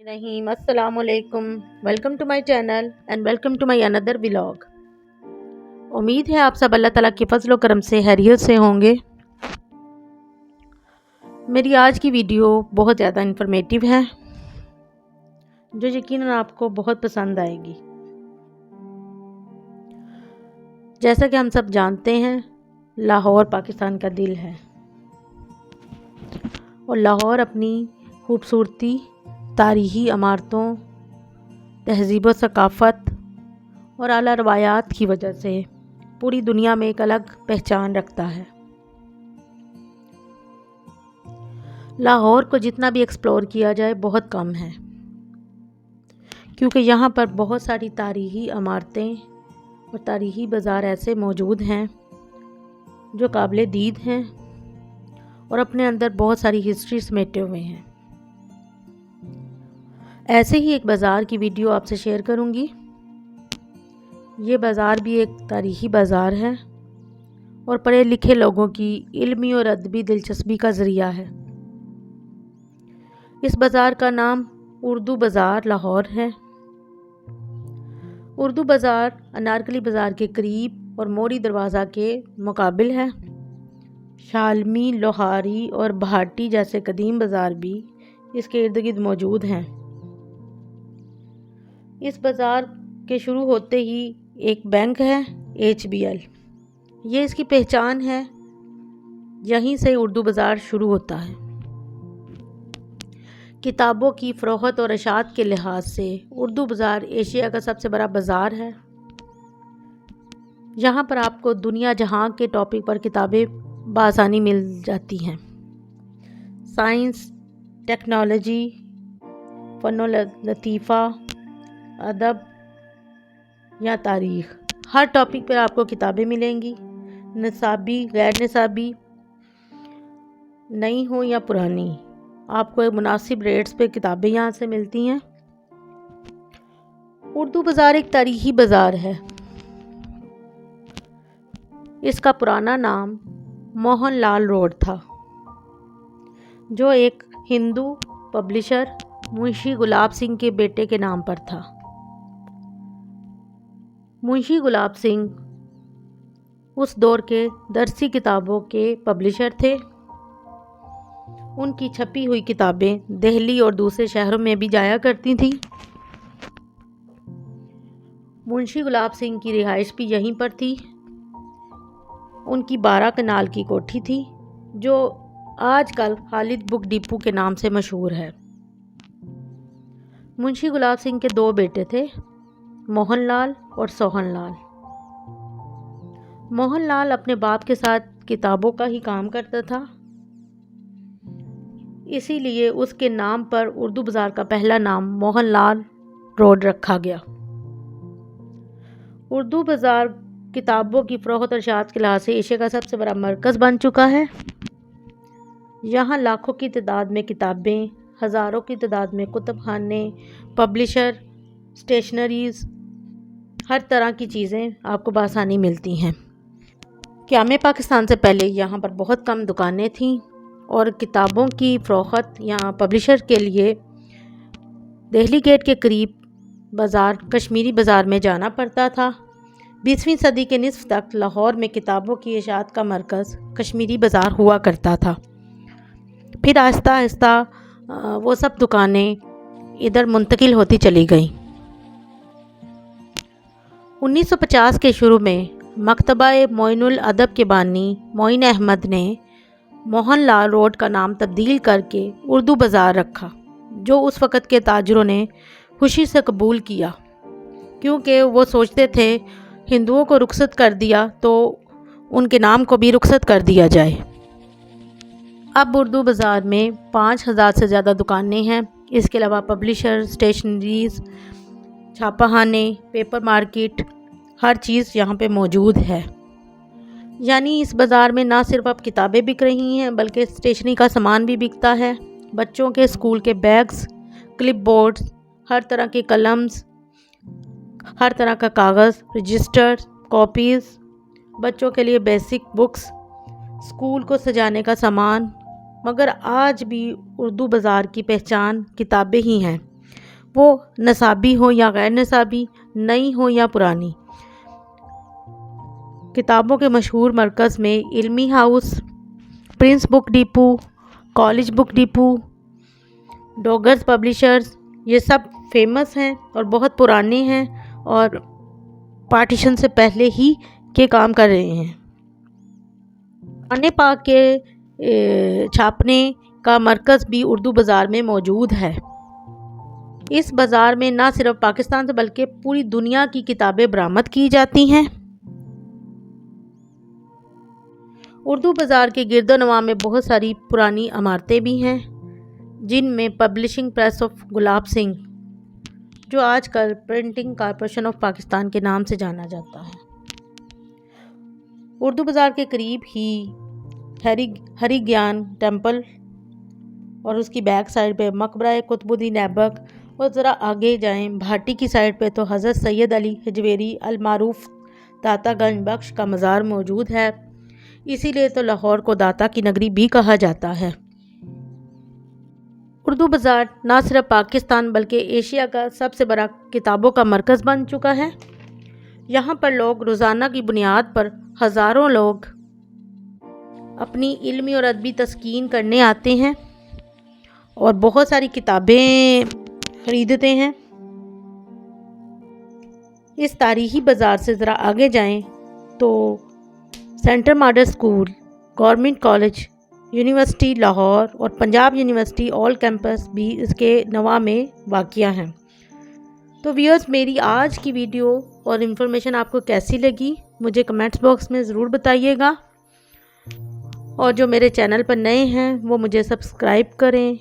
रहीम अस्सलाम वालेकुम। Welcome to my channel and welcome to my another vlog. उम्मीद है आप सब अल्लाह ताला के फजल व करम से खैरियत से होंगे। मेरी आज की वीडियो बहुत ज़्यादा इन्फॉर्मेटिव है जो यकीनन आपको बहुत पसंद आएगी। जैसा कि हम सब जानते हैं, लाहौर पाकिस्तान का दिल है और लाहौर अपनी खूबसूरती, तारीख़ी इमारतों, तहज़ीब व सकाफ़त और आला रवायात की वजह से पूरी दुनिया में एक अलग पहचान रखता है। लाहौर को जितना भी एक्सप्लोर किया जाए बहुत कम है, क्योंकि यहाँ पर बहुत सारी तारीख़ी इमारतें और तारीख़ी बाज़ार ऐसे मौजूद हैं जो काबिल दीद हैं और अपने अंदर बहुत सारी हिस्ट्री समेटे हुए हैं। ऐसे ही एक बाज़ार की वीडियो आपसे शेयर करूंगी। ये बाज़ार भी एक तारीख़ी बाज़ार है और पढ़े लिखे लोगों की इल्मी और अदबी दिलचस्पी का ज़रिया है। इस बाज़ार का नाम उर्दू बाज़ार लाहौर है। उर्दू बाज़ार अनारकली बाज़ार के करीब और मोरी दरवाज़ा के मुकाबिल है। शालमी, लोहारी और भाटी जैसे कदीम बाज़ार भी इसके इर्द गिर्द मौजूद हैं। इस बाज़ार के शुरू होते ही एक बैंक है, HBL। ये इसकी पहचान है। यहीं से उर्दू बाज़ार शुरू होता है। किताबों की फ़रोख्त और अशात के लिहाज से उर्दू बाज़ार एशिया का सबसे बड़ा बाज़ार है। यहाँ पर आपको दुनिया जहाँ के टॉपिक पर किताबें बआसानी मिल जाती हैं। साइंस, टेक्नोलॉजी, फ़नो लतीफ़ा, अदब या तारीख़, हर टॉपिक पर आपको किताबें मिलेंगी। निसाबी, गैर निसाबी, नई हो या पुरानी, आपको एक मुनासिब रेट्स पे किताबें यहाँ से मिलती हैं। उर्दू बाज़ार एक तारीख़ी बाज़ार है। इसका पुराना नाम मोहन लाल रोड था, जो एक हिंदू पब्लिशर मुंशी गुलाब सिंह के बेटे के नाम पर था। मुंशी गुलाब सिंह उस दौर के दरसी किताबों के पब्लिशर थे। उनकी छपी हुई किताबें दिल्ली और दूसरे शहरों में भी जाया करती थीं। मुंशी गुलाब सिंह की रिहाइश भी यहीं पर थी। उनकी 12 कनाल की कोठी थी, जो आजकल खालिद बुक डिपो के नाम से मशहूर है। मुंशी गुलाब सिंह के 2 बेटे थे, मोहन लाल और सोहन लाल। मोहन लाल अपने बाप के साथ किताबों का ही काम करता था, इसीलिए उसके नाम पर उर्दू बाज़ार का पहला नाम मोहन लाल रोड रखा गया। उर्दू बाज़ार किताबों की फ़रोख्त और अशात के लिहाज से एशिया का सबसे बड़ा मरकज़ बन चुका है। यहाँ लाखों की तादाद में किताबें, हज़ारों की तादाद में कुतुब खाने, पब्लिशर, स्टेशनरीज़, हर तरह की चीज़ें आपको बआसानी मिलती हैं। क़याम पाकिस्तान से पहले यहाँ पर बहुत कम दुकानें थीं और किताबों की फ़रोख्त या पब्लिशर के लिए दिल्ली गेट के करीब बाज़ार कश्मीरी बाज़ार में जाना पड़ता था। 20वीं सदी के निस्फ़ तक लाहौर में किताबों की इशाअत का मरकज़ कश्मीरी बाज़ार हुआ करता था। फिर आहिस्ता आहिस्ता वो सब दुकानें इधर मुंतकिल होती चली गईं। 1950 के शुरू में मकतबा-ए मोइनुल अदब के बानी मोइन अहमद ने मोहन लाल रोड का नाम तब्दील करके उर्दू बाज़ार रखा, जो उस वक़्त के ताजरों ने खुशी से कबूल किया, क्योंकि वो सोचते थे हिंदुओं को रुखसत कर दिया तो उनके नाम को भी रुखसत कर दिया जाए। अब उर्दू बाज़ार में 5000 से ज़्यादा दुकानें हैं। इसके अलावा पब्लिशर, स्टेशनरीज़, छापाखाने, पेपर मार्केट, हर चीज़ यहाँ पे मौजूद है। यानी इस बाज़ार में ना सिर्फ अब किताबें बिक रही हैं, बल्कि स्टेशनरी का सामान भी बिकता है। बच्चों के स्कूल के बैग्स, क्लिप बोर्ड्स, हर तरह के कलम्स, हर तरह का कागज़, रजिस्टर, कॉपीज़, बच्चों के लिए बेसिक बुक्स, स्कूल को सजाने का सामान। मगर आज भी उर्दू बाज़ार की पहचान किताबें ही हैं। وہ نصابی ہو یا غیر نصابی، نئی ہو یا پرانی۔ کتابوں کے مشہور مرکز میں علمی house, prince book depot, college book depot, ڈوگرز publishers, یہ سب فیمس ہیں اور بہت پرانے ہیں اور پارٹیشن سے پہلے ہی کے کام کر رہے ہیں۔ قرآن پاک کے چھاپنے کا مرکز بھی اردو بازار میں موجود ہے۔ اس بازار میں نہ صرف پاکستان سے بلکہ پوری دنیا کی کتابیں برآمد کی جاتی ہیں۔ اردو بازار کے گرد و نواح میں بہت ساری پرانی عمارتیں بھی ہیں، جن میں publishing press of Gulab Singh, جو آج کل پرنٹنگ کارپوریشن آف پاکستان کے نام سے جانا جاتا ہے۔ اردو بازار کے قریب ہی ہری گیان ٹیمپل اور اس کی بیک سائڈ پہ مقبرہ قطب الدین ایبک، اور ذرا آگے جائیں بھاٹی کی سائڈ پہ تو حضرت سید علی حجویری المعروف داتا گنج بخش کا مزار موجود ہے، اسی لیے تو لاہور کو داتا کی نگری بھی کہا جاتا ہے۔ اردو بازار نہ صرف پاکستان بلکہ ایشیا کا سب سے بڑا کتابوں کا مرکز بن چکا ہے۔ یہاں پر لوگ روزانہ کی بنیاد پر ہزاروں لوگ اپنی علمی اور ادبی تسکین کرنے آتے ہیں اور بہت ساری کتابیں خریدتے ہیں۔ اس تاریخی بازار سے ذرا آگے جائیں تو central model school, government college, university Lahore اور پنجاب یونیورسٹی آل کیمپس بھی اس کے نواح میں واقع ہیں۔ تو ویورز، میری آج کی ویڈیو اور انفارمیشن آپ کو کیسی لگی مجھے کمنٹس باکس میں ضرور بتائیے گا، اور جو میرے چینل پر نئے ہیں وہ مجھے سبسکرائب کریں،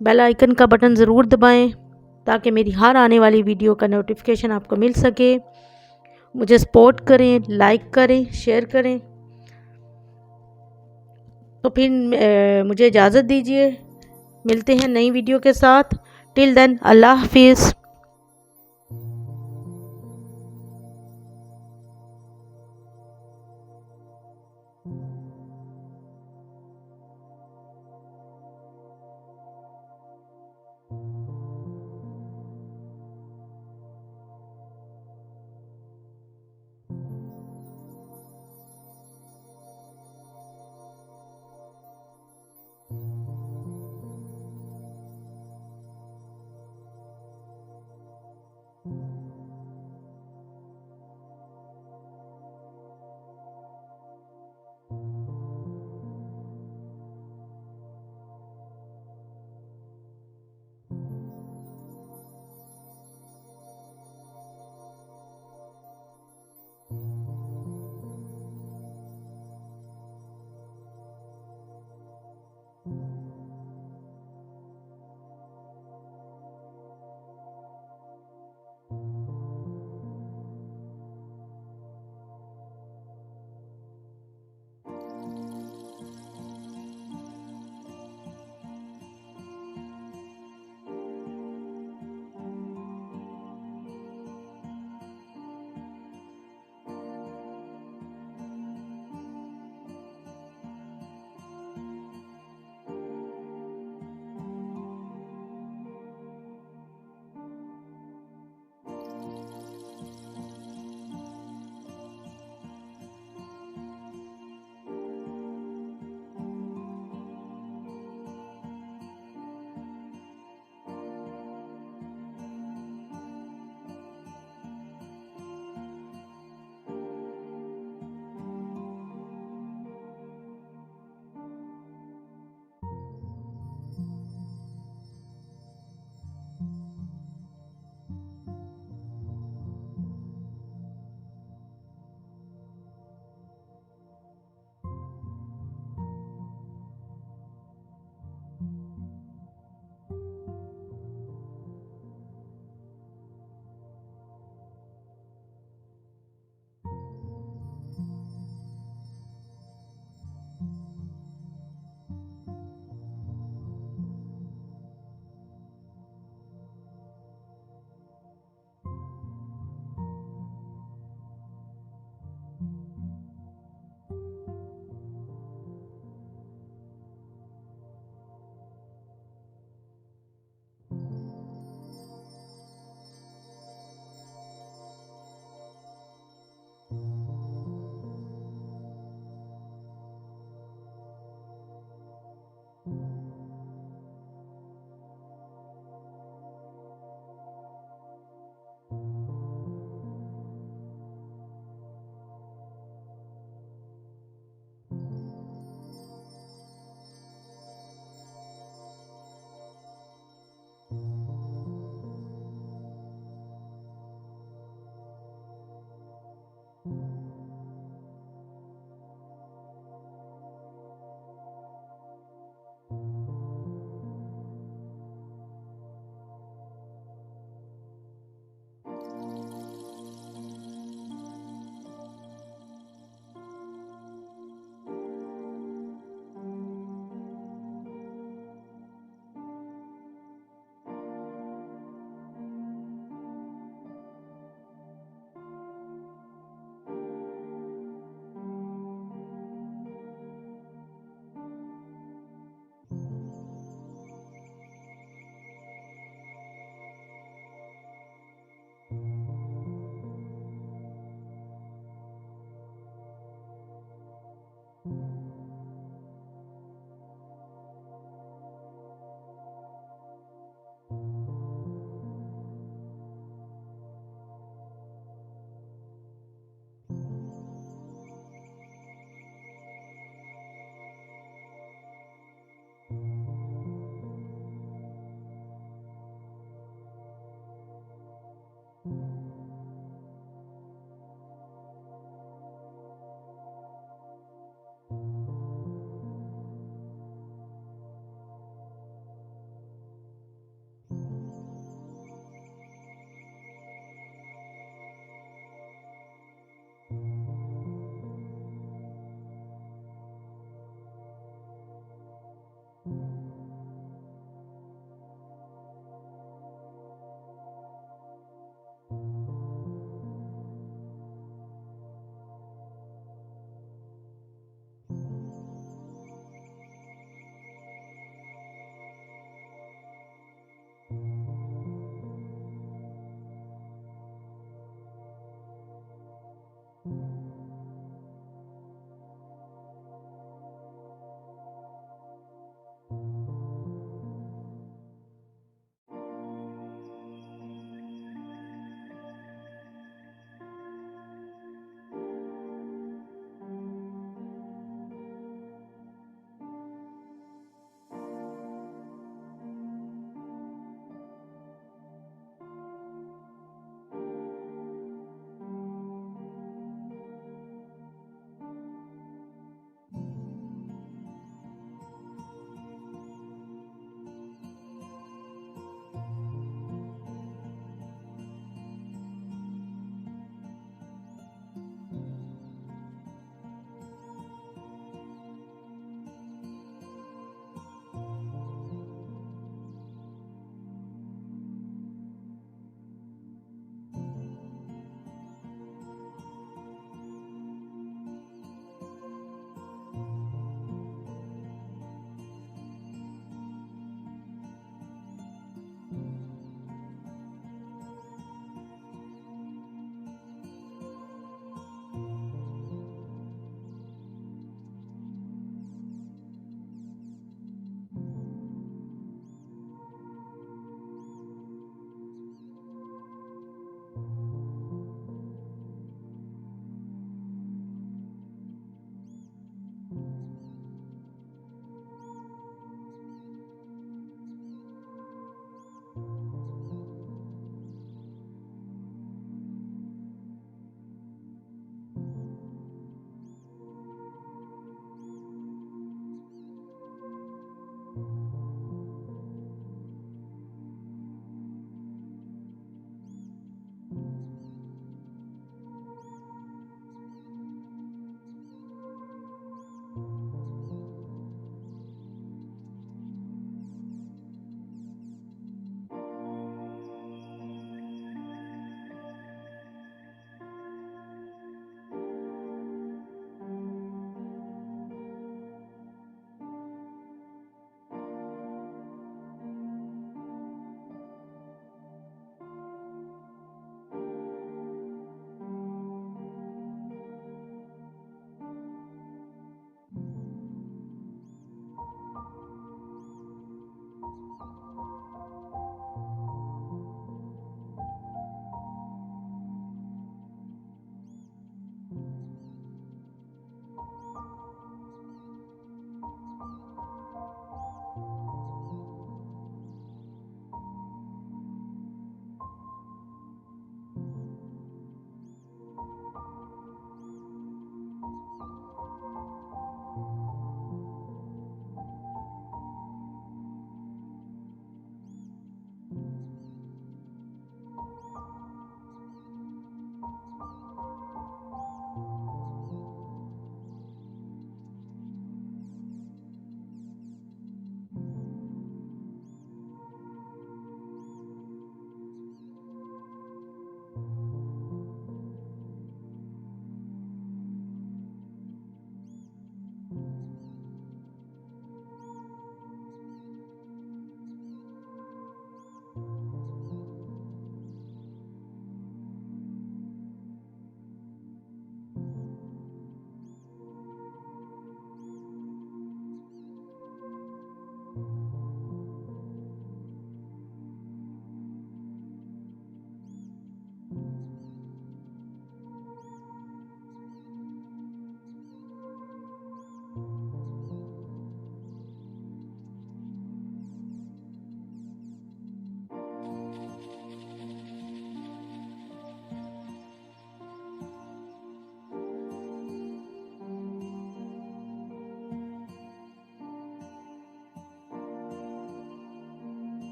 بیل آئیکن کا بٹن ضرور دبائیں تاکہ میری ہر آنے والی ویڈیو کا نوٹیفیکیشن آپ کو مل سکے۔ مجھے سپورٹ کریں، لائک کریں، شیئر کریں۔ تو پھر مجھے اجازت دیجیے، ملتے ہیں نئی ویڈیو کے ساتھ۔ ٹل دین، اللہ حافظ۔